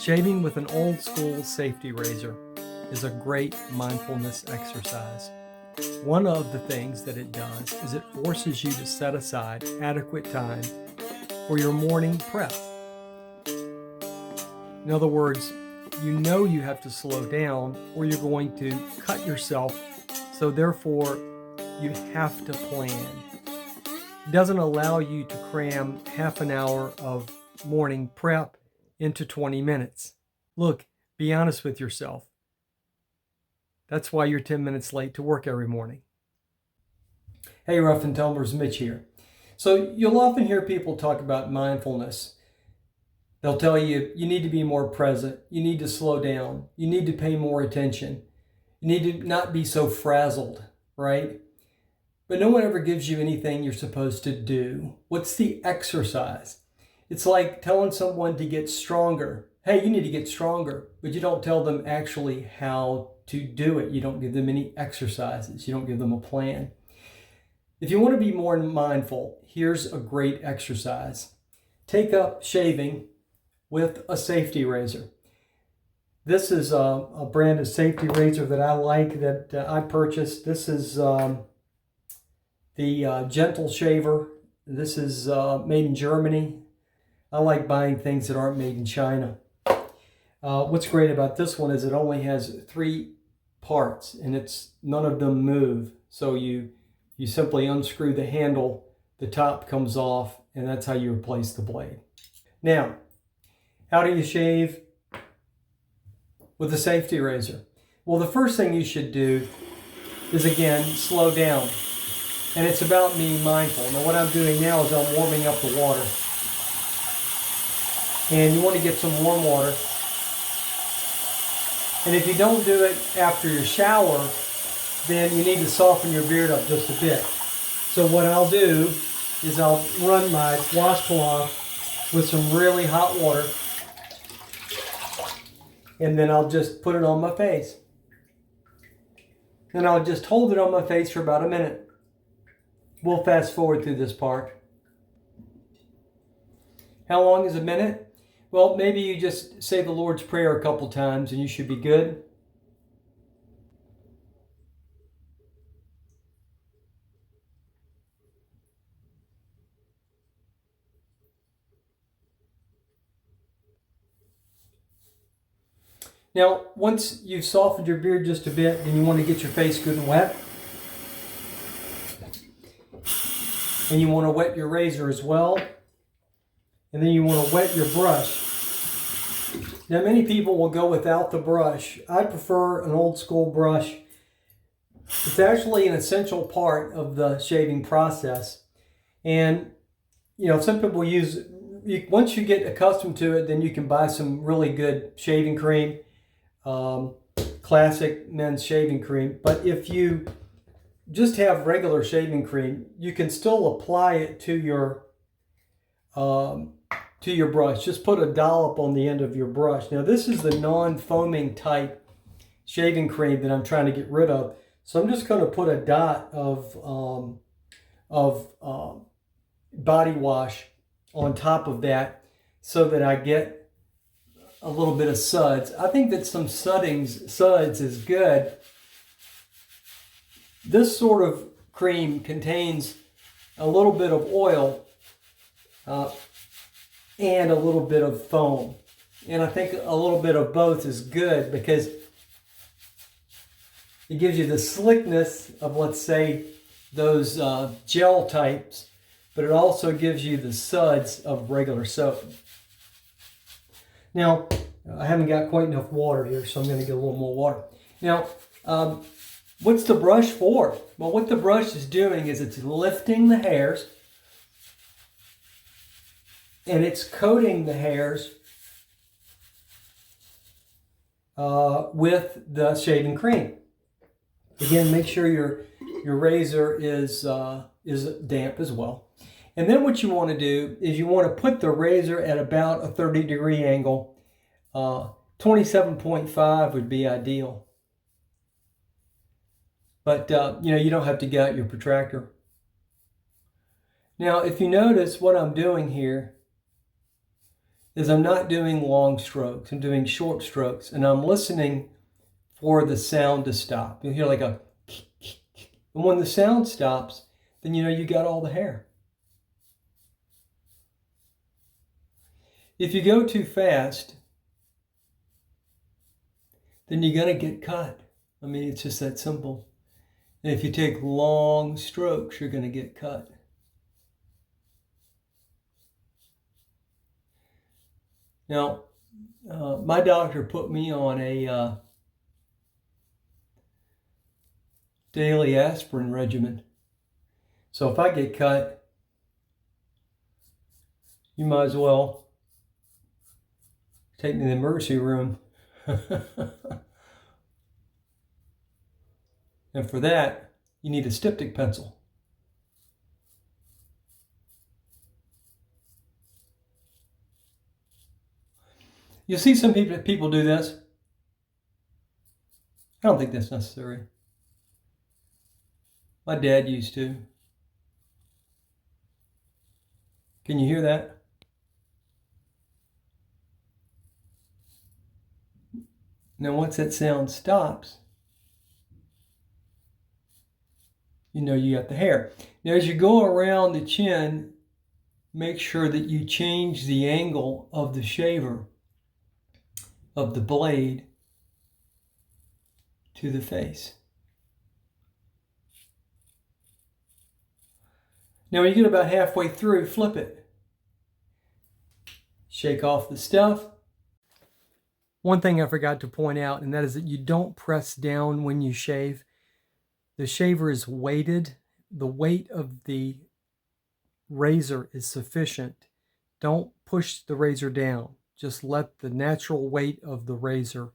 Shaving with an old school safety razor is a great mindfulness exercise. One of the things that it does is it forces you to set aside adequate time for your morning prep. In other words, you know you have to slow down or you're going to cut yourself, so therefore you have to plan. It doesn't allow you to cram half an hour of morning prep into 20 minutes. Look, be honest with yourself. That's why you're 10 minutes late to work every morning. Hey, Rough and Tumblers, Mitch here. So you'll often hear people talk about mindfulness. They'll tell you, you need to be more present. You need to slow down. You need to pay more attention. You need to not be so frazzled, right? But no one ever gives you anything you're supposed to do. What's the exercise? It's like telling someone to get stronger. Hey, you need to get stronger, but you don't tell them actually how to do it. You don't give them any exercises. You don't give them a plan. If you want to be more mindful, here's a great exercise. Take up shaving with a safety razor. This is a brand of safety razor that I like, that I purchased. This is the Gentle Shaver. This is made in Germany. I like buying things that aren't made in China. What's great about this one is it only has 3 parts, and none of them move. So you simply unscrew the handle, the top comes off, and that's how you replace the blade. Now, how do you shave with a safety razor? Well, the first thing you should do is, again, slow down. And it's about being mindful. Now, what I'm doing now is I'm warming up the water. And you want to get some warm water. And if you don't do it after your shower, then you need to soften your beard up just a bit. So what I'll do is I'll run my washcloth with some really hot water, and then I'll just put it on my face. And I'll just hold it on my face for about a minute. We'll fast forward through this part. How long is a minute? Well, maybe you just say the Lord's Prayer a couple times and you should be good. Now, once you've softened your beard just a bit, then you want to get your face good and wet. And you want to wet your razor as well. And then you want to wet your brush. Now, many people will go without the brush. I prefer an old school brush. It's actually an essential part of the shaving process. And, some people once you get accustomed to it, then you can buy some really good shaving cream, classic men's shaving cream. But if you just have regular shaving cream, you can still apply it to your brush. Just put a dollop on the end of your brush. Now, this is the non-foaming type shaving cream that I'm trying to get rid of. So I'm just going to put a dot of body wash on top of that so that I get a little bit of suds. I think that some suds is good. This sort of cream contains a little bit of oil and a little bit of foam. And I think a little bit of both is good because it gives you the slickness of, let's say, those gel types, but it also gives you the suds of regular soap. Now, I haven't got quite enough water here, so I'm going to get a little more water. Now, what's the brush for? Well, what the brush is doing is it's lifting the hairs and it's coating the hairs with the shaving cream. Again, make sure your razor is damp as well. And then what you want to do is you want to put the razor at about a 30-degree angle. 27.5 would be ideal. But, you don't have to get out your protractor. Now, if you notice what I'm doing here is I'm not doing long strokes. I'm doing short strokes, and I'm listening for the sound to stop. You'll hear like a and when the sound stops, then you know you got all the hair. If you go too fast, then you're going to get cut. I mean, it's just that simple. And if you take long strokes, you're going to get cut. Now, my doctor put me on a daily aspirin regimen. So if I get cut, you might as well take me to the emergency room. And for that, you need a styptic pencil. You see some people do this. I don't think that's necessary. My dad used to. Can you hear that? Now once that sound stops, you know you got the hair. Now as you go around the chin, make sure that you change the angle of the shaver of the blade to the face. Now when you get about halfway through, flip it. Shake off the stuff. One thing I forgot to point out, and that is that you don't press down when you shave. The shaver is weighted. The weight of the razor is sufficient. Don't push the razor down. Just let the natural weight of the razor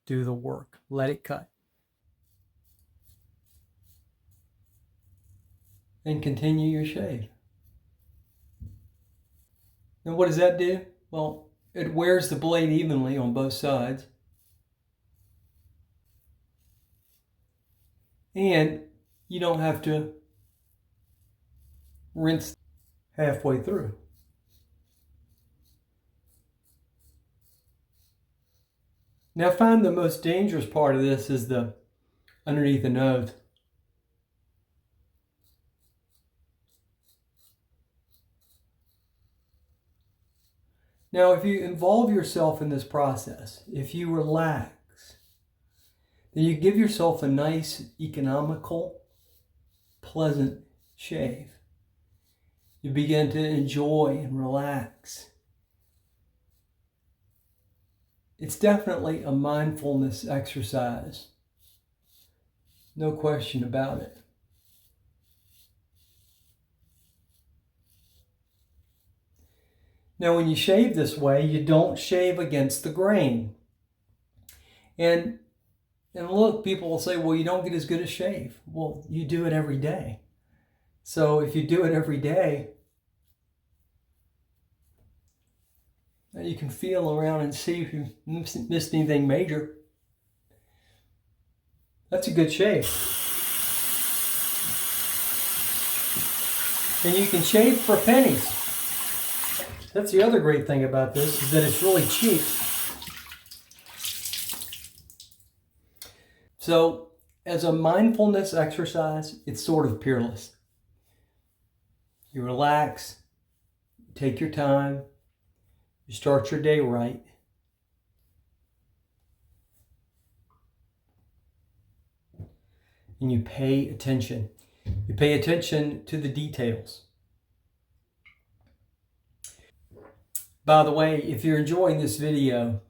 do the work. Let it cut. And continue your shave. Now what does that do? Well, it wears the blade evenly on both sides. And you don't have to rinse halfway through. Now I find the most dangerous part of this is the underneath the nose. Now if you involve yourself in this process, if you relax, then you give yourself a nice, economical, pleasant shave. You begin to enjoy and relax. It's definitely a mindfulness exercise. No question about it. Now, when you shave this way, you don't shave against the grain. And look, people will say, well, you don't get as good a shave. Well, you do it every day. So if you do it every day, you can feel around and see if you missed anything major. That's a good shave. And you can shave for pennies. That's the other great thing about this, is that it's really cheap. So as a mindfulness exercise, it's sort of peerless. You relax, take your time, you start your day right. And you pay attention. You pay attention to the details. By the way, if you're enjoying this video,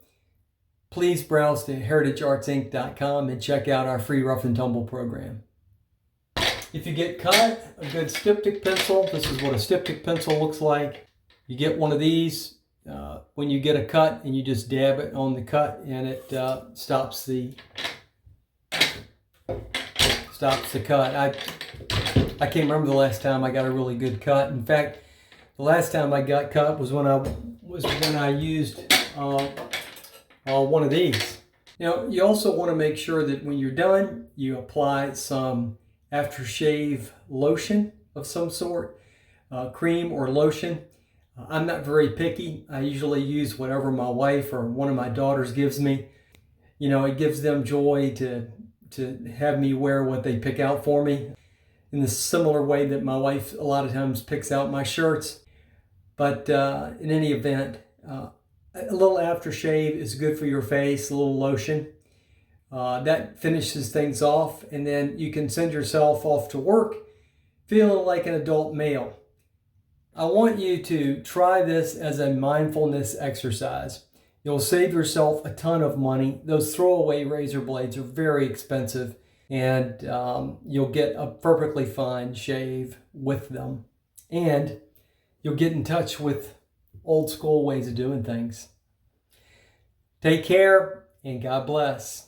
please browse to heritageartsinc.com and check out our free Rough and Tumble program. If you get cut, a good styptic pencil, this is what a styptic pencil looks like. You get one of these when you get a cut, and you just dab it on the cut, and it stops the cut. I can't remember the last time I got a really good cut. In fact, the last time I got cut was when I used one of these. Now, you also want to make sure that when you're done, you apply some aftershave lotion of some sort, cream or lotion. I'm not very picky. I usually use whatever my wife or one of my daughters gives me. You know, it gives them joy to have me wear what they pick out for me in the similar way that my wife a lot of times picks out my shirts. But in any event, a little aftershave is good for your face, a little lotion. That finishes things off, and then you can send yourself off to work feeling like an adult male. I want you to try this as a mindfulness exercise. You'll save yourself a ton of money. Those throwaway razor blades are very expensive, and you'll get a perfectly fine shave with them. And you'll get in touch with old school ways of doing things. Take care, and God bless.